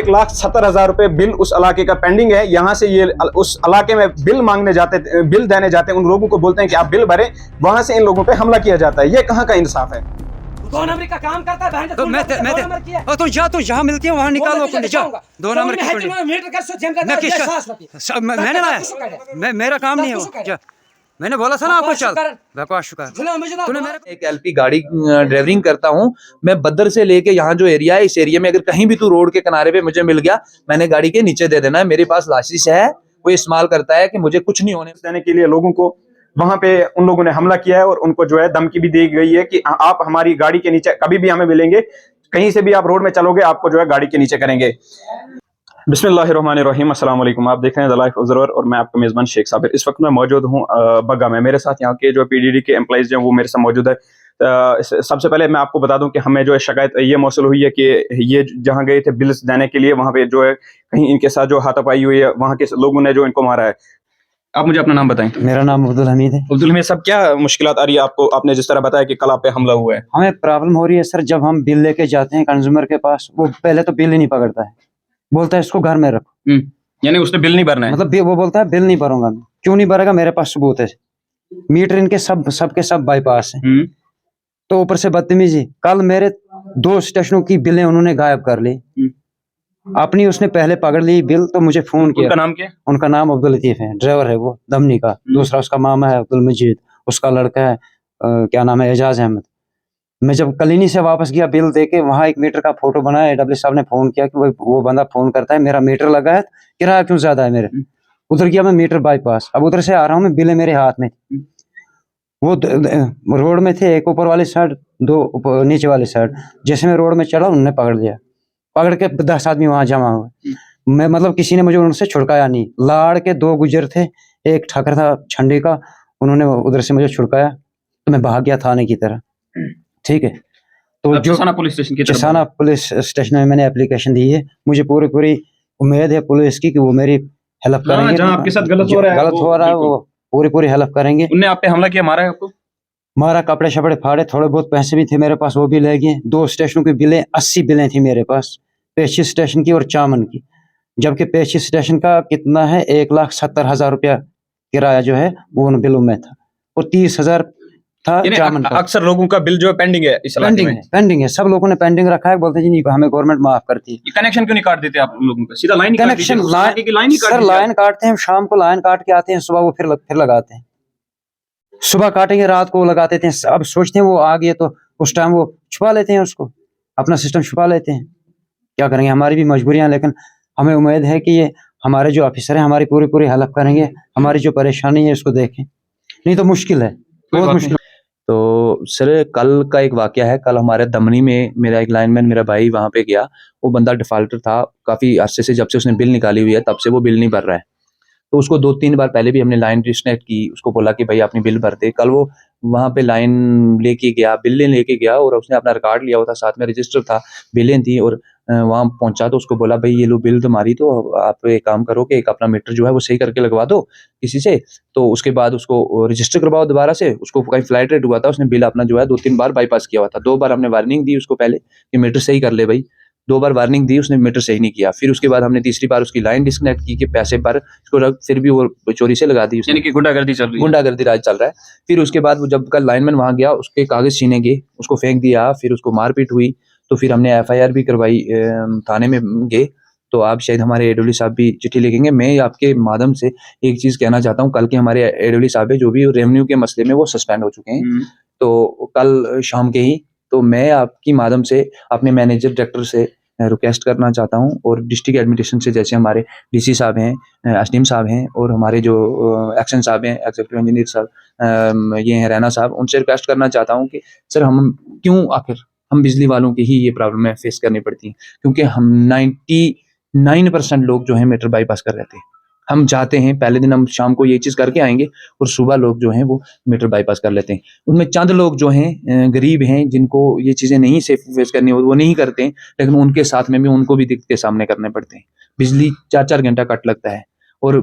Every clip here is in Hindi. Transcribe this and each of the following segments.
1,70,000 रुपए बिल उस इलाके का पेंडिंग है। यहाँ से ये उस इलाके में बिल मांगने जाते, बिल देने जाते हैं, उन लोगों को बोलते हैं कि आप बिल भरें, वहां से इन लोगों पे हमला किया जाता है। ये कहाँ का इंसाफ है? दो नंबरी का काम करता है बहन। तो मैं तो जहाँ मिलती है वहाँ निकालो अपने जा। दो नंबर की मैंने लाया, मेरा काम नहीं है। मैंने बोला था ना आपको, चल बकवास शुक्र। तूने मेरे एक एलपी गाड़ी ड्राइवरिंग करता हूँ मैं, बद्दर से लेके यहाँ जो एरिया है, इस एरिया में अगर कहीं भी तू रोड के किनारे पे मुझे मिल गया, मैंने गाड़ी के नीचे दे देना है। मेरे पास लाइसेंस है, वो इस्तेमाल करता है कि मुझे कुछ नहीं होने देने के लिए लोगों को वहां पे उन लोगों ने हमला किया है और उनको जो है धमकी भी दी गई है कि आप हमारी गाड़ी के नीचे कभी भी हमें मिलेंगे, कहीं से भी आप रोड में चलोगे आपको जो है गाड़ी के नीचे करेंगे। बिस्मिल्लाहिर्रहमानिर्रहीम, अस्सलाम वालेकुम। आप देख रहे हैं द लाइफ ऑफ ज़रूर और मैं आपका मेज़बान शेख साबिर। इस वक्त मैं मौजूद हूँ बग्गा में। मेरे साथ यहाँ के जो पीडीडी के एम्प्लॉइज हैं वो मेरे साथ मौजूद है। सबसे पहले मैं आपको बता दूं कि हमें जो है शिकायत ये मौसूल हुई है कि ये जहाँ गए थे बिल्स देने के लिए, वहाँ पे जो है कहीं इनके साथ जो हाथापाई हुई है, वहाँ के लोगों ने जो इनको मारा है। आप मुझे अपना नाम बताएं। मेरा नाम अब्दुल हमीद है। अब्दुल हमीद साहब, क्या मुश्किलात आ रही है आपको? आपने जिस तरह बताया कि कल आप पे हमला हुआ है। हमें प्रॉब्लम हो रही है सर, जब हम बिल लेके जाते हैं कंज्यूमर के पास, वो पहले तो बिल ही नहीं पकड़ता है, बोलता है इसको घर में रखो। यानी उसने बिल नहीं भरना है? मतलब वो बोलता है बिल नहीं भरूंगा मैं। क्यों नहीं भरेगा? मेरे पास सबूत है, मीटर इनके सबके सब बाईपास है। तो ऊपर से बदतमीजी, कल मेरे 2 स्टेशनों की बिलें उन्होंने गायब कर ली। अपनी उसने पहले पकड़ ली बिल, तो मुझे फोन किया। उनका नाम क्या है? उनका नाम अब्दुल लतीफ है, ड्राइवर है वो दमनी का। दूसरा उसका मामा है अब्दुल मजीद, उसका लड़का है क्या नाम है, एजाज अहमद। मैं जब कलीनी से वापस गया बिल देके, वहां 1 मीटर का फोटो बनाया, एडब्ल्यू साहब ने फोन किया कि वो बंदा फोन करता है, मेरा मीटर लगा है, किराया क्यों ज्यादा है मेरे। उधर गया मैं, मीटर बाईपास। अब उधर से आ रहा हूँ मैं, बिल मेरे हाथ में। वो रोड में थे, एक ऊपर वाली साइड, 2 नीचे वाली साइड। जैसे मैं रोड में चढ़ा, उन्होंने पकड़ लिया, पकड़ के 10 आदमी वहां जमा हुए। मैं मतलब किसी ने मुझे उनसे छुड़काया नहीं। लाड़ के 2 गुजर थे, एक ठाकर था छंडी का, उन्होंने उधर से मुझे छुड़काया, तो मैं भाग गया थाने की तरह। ठीक है, तो जो चिसाना पुलिस स्टेशन की चिसाना पुलिस स्टेशन में मैंने एप्लीकेशन दी है। मुझे पूरी उम्मीद है पुलिस की कि वो मेरी हेल्प करेंगे। जहां आपके साथ गलत हो रहा है वो पूरी हेल्प करेंगे। उनने आप पे हमला किया, मारा है आपको? मारा, कपड़े शपड़े फाड़े, थोड़े बहुत पैसे भी थे मेरे पास, वो भी ले गए। 2 स्टेशनों की बिलें, 80 बिलें थी मेरे पास, पेशी स्टेशन की और चामन की। जबकि पेशी स्टेशन का कितना है, 1,70,000 रुपया किराया जो है वो उन बिलों में था, और 30,000 था चामन का। अक्सर लोगों का बिल जो है पेंडिंग है इस इलाके में। पेंडिंग है, सब लोगों ने पेंडिंग रखा है। बोलते जी नहीं, हमें गवर्नमेंट माफ करती है। कनेक्शन क्यों नहीं काट देते आप लोगों का? सीधा लाइन कनेक्शन लाइन काटते हैं, शाम को लाइन काट के आते हैं, सुबह वो फिर लगाते हैं। सुबह काटेंगे, रात को लगाते थे। अब सोचते हैं वो आ गए तो उस टाइम वो छुपा लेते हैं, उसको अपना सिस्टम छुपा लेते हैं। क्या करेंगे, हमारी भी मजबूरियां। लेकिन हमें उम्मीद है कि ये हमारे जो ऑफिसर हैं हमारी पूरी हेल्प करेंगे, हमारी जो परेशानी है इसको देखें। नहीं तो मुश्किल है, बहुत मुश्किल। तो सर कल का एक वाकया है। कल हमारे दमनी में मेरा एक लाइनमैन, मेरा भाई वहां पे गया। वो बंदा डिफॉल्टर था, काफी अरसे से, जब से उसने बिल निकाली हुई है तब से वो बिल नहीं भर रहा है। तो उसको 2-3 बार पहले भी हमने लाइन डिस्कनेक्ट की, उसको बोला कि भाई अपनी बिल भर दे। कल वो वहां पे लाइन लेके गया, बिल लेके गया, और उसने अपना रिकॉर्ड लिया हुआ था, साथ में रजिस्टर था, बिलें थी, और वहां पहुंचा तो उसको बोला भाई ये लो बिल तुम्हारी, तो आप एक काम करो कि एक अपना मीटर जो है वो सही करके लगवा दो किसी से। तो उसके बाद उसको रजिस्टर करवाओ दोबारा से। उसको कहीं फ्लाइट रेट हुआ था, उसने बिल अपना जो है 2-3 बार बाईपास किया हुआ था। 2 बार हमने वार्निंग दी उसको पहले कि मीटर सही कर ले भाई। 2 बार वार्निंग दी, उसने मीटर सही नहीं किया। फिर उसके बाद हमने तीसरी बार उसकी लाइन डिस्कनेक्ट की कि पैसे भर, इसको रख, फिर भी वो चोरी से लगा दी। यानी कि गुंडागर्दी चल रही है, गुंडागर्दी राज चल रहा है। फिर उसके बाद वो जब कल लाइनमैन वहां गया, उसके कागज छीने गए, उसको फेंक दिया, फिर उसको मारपीट हुई। तो फिर हमने FIR भी करवाई, थाने में गए। तो आप शायद हमारे AW साहब भी चिट्ठी लिखेंगे। मैं आपके माध्यम से एक चीज कहना चाहता हूँ, कल के हमारे AW साहब है जो भी रेवेन्यू के मसले में वो सस्पेंड हो चुके हैं। तो कल शाम के ही, तो मैं आपकी माध्यम से अपने मैनेजर डायरेक्टर से रिक्वेस्ट करना चाहता हूँ, और डिस्ट्रिक्ट एडमिनिस्ट्रेशन से, जैसे हमारे DC साहब हैं, अस्टीम साहब हैं, और हमारे जो एक्शन साहब हैं, एग्जीक्यूटिव इंजीनियर साहब, ये हैं रैना साहब, उनसे रिक्वेस्ट करना चाहता हूँ कि सर हम क्यों आखिर हम बिजली वालों की ही ये प्रॉब्लम फेस करनी पड़ती है, क्योंकि हम 99% लोग जो हैं मीटर बाईपास कर रहे थे। हम जाते हैं, पहले दिन हम शाम को ये चीज़ करके आएंगे, और सुबह लोग जो हैं वो मीटर बाईपास कर लेते हैं। उनमें चंद लोग जो हैं गरीब हैं, जिनको ये चीज़ें नहीं सेफ फेस करनी हो, वो नहीं करते हैं, लेकिन उनके साथ में भी उनको भी दिक्कत के सामने करने पड़ते हैं। बिजली 4-4 घंटा कट लगता है, और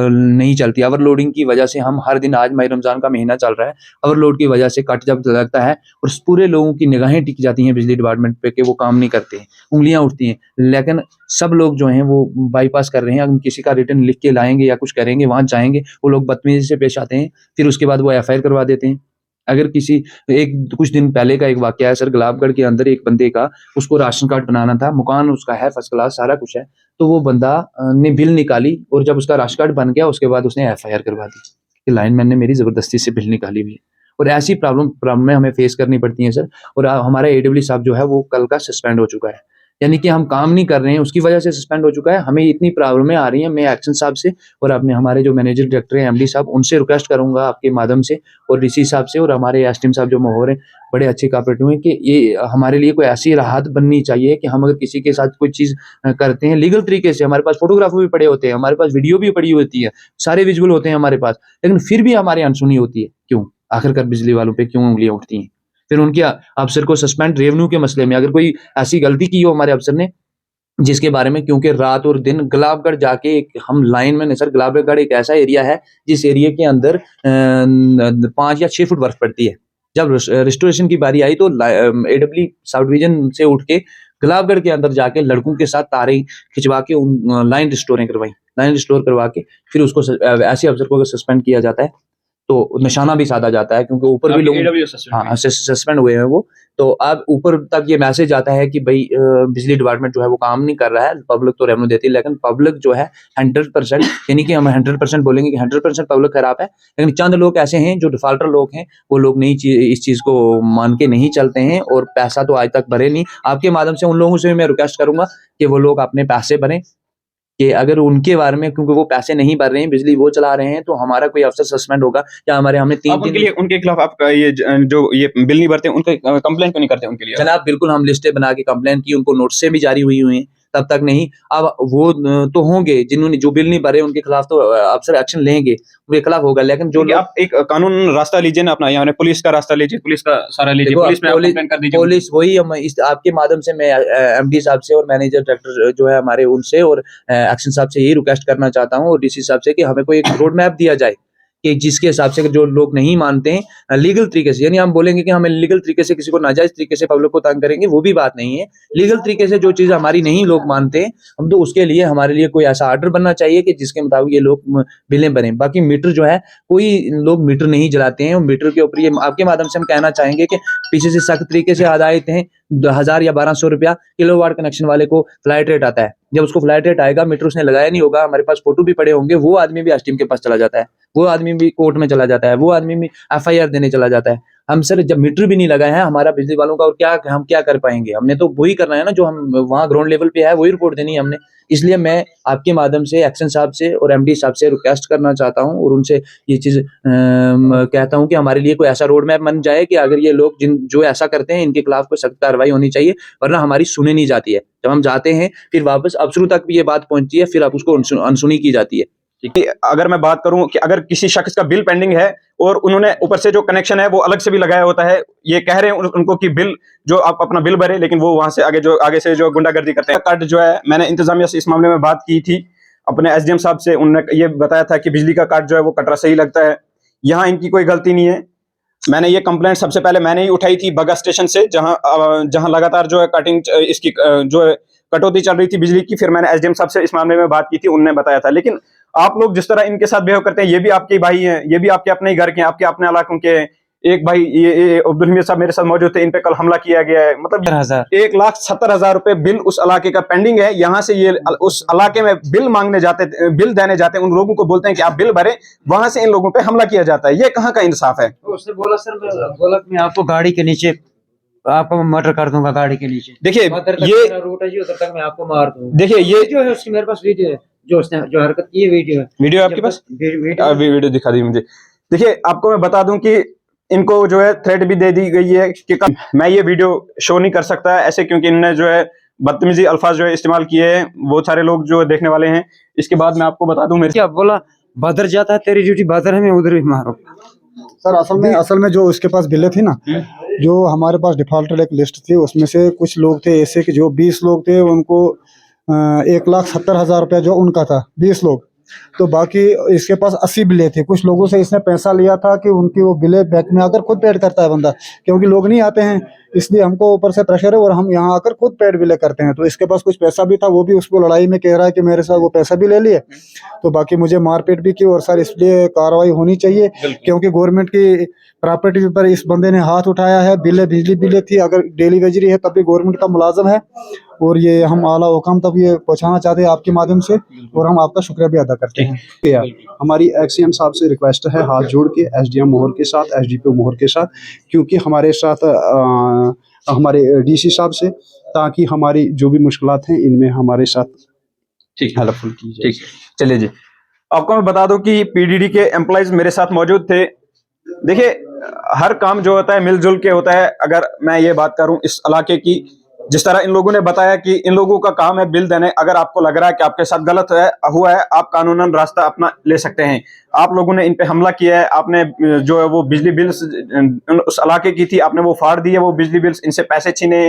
नहीं चलती। ओवरलोडिंग की वजह से हम हर दिन, आज माह रमज़ान का महीना चल रहा है, ओवरलोड की वजह से कट जब लगता है और पूरे लोगों की निगाहें टिक जाती हैं बिजली डिपार्टमेंट पे कि वो काम नहीं करते हैं, उंगलियां उठती हैं। लेकिन सब लोग जो हैं वो बाईपास कर रहे हैं। अगर किसी का रिटर्न लिख के लाएंगे या कुछ करेंगे, वहाँ जाएंगे, वो लोग बदतमीजी से पेश आते हैं, फिर उसके बाद वो एफआईआर करवा देते हैं। अगर किसी कुछ दिन पहले का एक वाकया है सर, गुलाबगढ़ के अंदर एक बंदे का, उसको राशन कार्ड बनाना था, मकान उसका है फर्स्ट क्लास, सारा कुछ है, तो वो बंदा ने बिल निकाली और जब उसका राशन कार्ड बन गया उसके बाद उसने एफआईआर करवा दी कि लाइनमैन ने मेरी जबरदस्ती से बिल निकाली हुई है। और ऐसी प्रॉब्लम हमें फेस करनी पड़ती है सर। और हमारा एडब्ल्यू साहब जो है वो कल का सस्पेंड हो चुका है, यानी कि हम काम नहीं कर रहे हैं उसकी वजह से सस्पेंड हो चुका है। हमें इतनी प्रॉब्लमें आ रही हैं। मैं एक्शन साहब से और अपने हमारे जो मैनेजर डायरेक्टर हैं एमडी साहब, उनसे रिक्वेस्ट करूंगा आपके माध्यम से, और डीसी साहब से, और हमारे एसटीएम साहब जो मोहर हैं, बड़े अच्छे कॉपरेटिव हैं, कि ये हमारे लिए कोई ऐसी राहत बननी चाहिए कि हम अगर किसी के साथ कोई चीज़ करते हैं लीगल तरीके से, हमारे पास फोटोग्राफर भी पड़े होते हैं, हमारे पास वीडियो भी पड़ी होती है, सारे विजुअल होते हैं हमारे पास, लेकिन फिर भी हमारी अनसुनी होती है। क्यों? आखिरकार बिजली वालों पे क्यों उंगलियां उठती हैं? फिर उनके अफसर को सस्पेंड, रेवेन्यू के मसले में अगर कोई ऐसी गलती की हो हमारे अफसर ने, जिसके बारे में, क्योंकि रात और दिन गुलाबगढ़ जाके हम लाइन में, सर गुलाबगढ़ एक ऐसा एरिया है जिस एरिया के अंदर 5 या 6 फुट बर्फ पड़ती है। जब रिस्टोरेशन की बारी आई तो एडब्ल्यू सब डिवीजन से उठ के गुलाबगढ़ के अंदर जाके लड़कों के साथ तारें खिंचवा के उन लाइन रिस्टोर करवा के फिर उसको ऐसे अफसर को सस्पेंड किया जाता है, तो निशाना भी साधा जाता है, क्योंकि ऊपर भी लोग सस्पेंड हुए हैं वो। तो अब ऊपर तक ये मैसेज आता है कि भाई बिजली डिपार्टमेंट जो है वो काम नहीं कर रहा है, पब्लिक तो रेवेन्यू देती है, लेकिन पब्लिक जो है 100%, यानी कि हम 100% बोलेंगे कि 100% पब्लिक खराब है, लेकिन चंद लोग ऐसे हैं जो डिफॉल्टर लोग हैं, वो लोग नहीं इस चीज़ को मान के नहीं चलते हैं और पैसा तो आज तक भरे नहीं। आपके माध्यम से उन लोगों से मैं रिक्वेस्ट करूंगा कि वो लोग अपने पैसे भरें, कि अगर उनके बारे में, क्योंकि वो पैसे नहीं भर रहे हैं, बिजली वो चला रहे हैं, तो हमारा कोई अफसर सस्पेंड होगा या हमने 3 उनके खिलाफ आप ये जो ये बिल नहीं भरते उनके कंप्लेन क्यों नहीं करते उनके लिए? जनाब बिल्कुल हम लिस्टें बना के कंप्लेन की, उनको नोटिस भी जारी हुई हैं, तब तक नहीं। अब वो तो होंगे जिन्होंने जो बिल नहीं भरे, उनके खिलाफ तो अफसर एक्शन लेंगे, उनके खिलाफ होगा। लेकिन जो लोग, आप एक कानून रास्ता लीजिए ना अपना, यहाँ पुलिस का रास्ता लीजिए, पुलिस का सारा लीजिए, पुलिस में आप कंप्लेन कर दीजिए। पुलिस वही, हम इस आपके माध्यम से मैं एमडी साहब से और मैनेजर डायरेक्टर जो है हमारे उनसे और एक्शन साहब से यही रिक्वेस्ट करना चाहता हूँ, और डीसी साहब से, कि हमें कोई एक रोड मैप दिया जाए कि जिसके हिसाब से जो लोग नहीं मानते हैं लीगल तरीके से, यानी हम बोलेंगे कि हमें लीगल तरीके से किसी को नाजायज तरीके से पब्लिक को तंग करेंगे, वो भी बात नहीं है। लीगल तरीके से जो चीज़ हमारी नहीं लोग मानते हैं, हम तो उसके लिए हमारे लिए कोई ऐसा आर्डर बनना चाहिए कि जिसके मुताबिक ये लोग बिलें बने। बाकी मीटर जो है, कोई लोग मीटर नहीं जलाते हैं, और मीटर के ऊपर ये आपके माध्यम से हम कहना चाहेंगे कि पीछे से सख्त तरीके से आदायत हैं। 1000 या 1200 रुपया किलोवाट कनेक्शन वाले को फ्लाइट रेट आता है। जब उसको फ्लाइट रेट आएगा, मीटर उसने लगाया नहीं होगा, हमारे पास फोटो भी पड़े होंगे, वो आदमी भी एसटीएम के पास चला जाता है, वो आदमी भी कोर्ट में चला जाता है, वो आदमी भी एफआईआर देने चला जाता है। हम सर जब मीटर भी नहीं लगाए हैं हमारा बिजली वालों का, और हम क्या कर पाएंगे? हमने तो वही करना है ना जो हम वहाँ ग्राउंड लेवल पे है, वही रिपोर्ट देनी है हमने। इसलिए मैं आपके माध्यम से एक्शन साहब से और एमडी साहब से रिक्वेस्ट करना चाहता हूँ, और उनसे ये चीज़ कहता हूँ कि हमारे लिए कोई ऐसा रोड मैप बन जाए कि अगर ये लोग जो ऐसा करते हैं, इनके खिलाफ कोई सख्त कार्रवाई होनी चाहिए, वरना हमारी सुनी नहीं जाती है। जब हम जाते हैं फिर वापस अफसरों तक भी ये बात पहुंचती है, फिर आप उसको अनसुनी की जाती है। अगर मैं बात करूं कि अगर किसी शख्स का बिल पेंडिंग है और उन्होंने ऊपर से जो कनेक्शन है वो अलग से भी लगाया होता है, ये कह रहे हैं उनको कि बिल जो आप अपना बिल भरे, लेकिन वो वहां से आगे से जो गुंडागर्दी करते हैं। कार्ड जो है, मैंने इंतजामिया से इस मामले में बात की थी, अपने एसडीएम साहब से, उन्होंने ये बताया था कि बिजली का कार्ड जो है वो कटरा सही लगता है, यहाँ इनकी कोई गलती नहीं है। मैंने ये कंप्लेंट सबसे पहले मैंने ही उठाई थी बगा स्टेशन से, जहां लगातार जो है कटिंग इसकी जो है कटौती चल रही थी बिजली की। फिर मैंने एसडीएम साहब से इस मामले में बात की थी, उन्होंने बताया था। लेकिन आप लोग जिस तरह इनके साथ बिहेव करते हैं, ये भी आपके भाई हैं, ये भी आपके अपने ही घर के हैं, आपके अपने इलाकों के हैं। एक भाई ये अब्दुल हमीद साहब मेरे साथ मौजूद थे, इन पे कल हमला किया गया है। मतलब 1,70,000 रुपए बिल उस इलाके का पेंडिंग है, यहाँ से ये उस इलाके में बिल मांगने जाते, बिल देने जाते हैं, उन लोगों को बोलते हैं कि आप बिल भरें, वहां से इन लोगों पे हमला किया जाता है। ये कहाँ का इंसाफ है? उसने बोला सर, बोला कि मैं आपको गाड़ी के नीचे आपको मर्डर कर दूंगा, गाड़ी के नीचे। देखिए ये रूट है जी, उधर तक मैं आपको मार दूंगा। देखिए ये जो है उसकी मेरे पास वीडियो है, जो उसने जो हरकत की है, वीडियो है आपके पास? वीडियो दिखा दी मुझे। देखिए आपको मैं बता दूं कि इनको जो है थ्रेट भी दे दी गई है कि मैं ये वीडियो शो नहीं कर सकता ऐसे, क्योंकि इनने जो है बदतमीजी अल्फाज जो है इस्तेमाल किए हैं, बहुत सारे लोग जो देखने वाले हैं। इसके बाद मैं आपको बता दूं, मेरे क्या बोला, बदर जाता है, तेरी ड्यूटी बदर है, मैं उधर भी मारूं। सर असल में जो उसके पास बिलें थी ना, जो हमारे पास डिफॉल्टर एक लिस्ट थी, उसमें से कुछ लोग थे ऐसे कि जो 20 लोग थे, उनको 1,70,000 रुपया जो उनका था, 20 लोग तो बाकी इसके पास 80 बिलें थी। कुछ लोगों से इसने पैसा लिया था कि उनकी वो बिलें बैंक में आकर खुद पेड करता है बंदा, क्योंकि लोग नहीं आते हैं, इसलिए हमको ऊपर से प्रेशर है और हम यहाँ आकर खुद पेड बिलें करते हैं। तो इसके पास कुछ पैसा भी था, वो भी उसको लड़ाई में कह रहा है कि मेरे साथ वो पैसा भी ले लिए, तो बाकी मुझे मारपीट भी की। और सर इसलिए कार्रवाई होनी चाहिए, क्योंकि गवर्नमेंट की प्रॉपर्टी पर इस बंदे ने हाथ उठाया है। बिलें बिजली बिलें थी, अगर डेली वेजरी है तब भी गवर्नमेंट का मुलाजम है, और ये हम आला हुकाम तक ये पहुंचाना चाहते हैं आपके माध्यम से, और हम आपका शुक्रिया भी अदा करते हैं। हमारी एक्सीएम साहब से रिक्वेस्ट है हाथ जोड़ के, एसडीएम मोहर के साथ, एसडीपीओ मोहर के साथ, क्योंकि हमारे साथ हमारे डीसी साहब से, ताकि हमारी जो भी मुश्किलात हैं इनमें हमारे साथ ठीक हेल्पफुल की जाए। ठीक चलिए जी, आपको मैं बता दूं कि पीडीडी के एम्प्लॉइज मेरे साथ मौजूद थे। देखिए, हर काम जो होता है मिलजुल के होता है। अगर मैं ये बात करूं इस इलाके की, जिस तरह इन लोगों ने बताया कि इन लोगों का काम है बिल देने, अगर आपको लग रहा है कि आपके साथ गलत हुआ है, आप कानूनन रास्ता अपना ले सकते हैं। आप लोगों ने इन पे हमला किया है, आपने जो है वो बिजली बिल्स उस इलाके की थी, आपने वो फाड़ दी है वो बिजली बिल्स, इनसे पैसे छीने,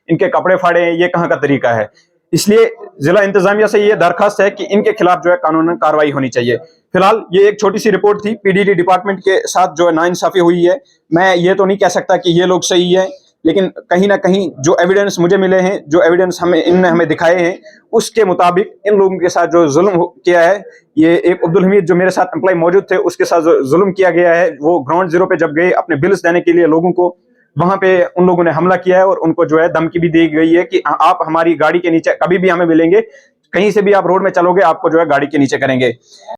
इनके कपड़े फाड़े, ये कहाँ का तरीका है। इसलिए जिला इंतजामिया से ये दरखास्त है कि इनके खिलाफ जो है कानूनन कार्रवाई होनी चाहिए। फिलहाल ये एक छोटी सी रिपोर्ट थी, पीडीडी डिपार्टमेंट के साथ जो है नाइंसाफी हुई है। मैं ये तो नहीं कह सकता कि ये लोग सही है, लेकिन कहीं ना कहीं जो एविडेंस मुझे मिले हैं, जो एविडेंस इनने हमें दिखाए हैं, उसके मुताबिक इन लोगों के साथ जो जुल्म किया है, ये एक अब्दुल हमीद जो मेरे साथ एम्प्लॉय मौजूद थे, उसके साथ जो जुल्म किया गया है, वो ग्राउंड जीरो पे जब गए अपने बिल्स देने के लिए लोगों को, वहां पे उन लोगों ने हमला किया है और उनको जो है धमकी भी दी गई है कि आप हमारी गाड़ी के नीचे कभी भी हमें मिलेंगे, कहीं से भी आप रोड में चलोगे आपको जो है गाड़ी के नीचे करेंगे।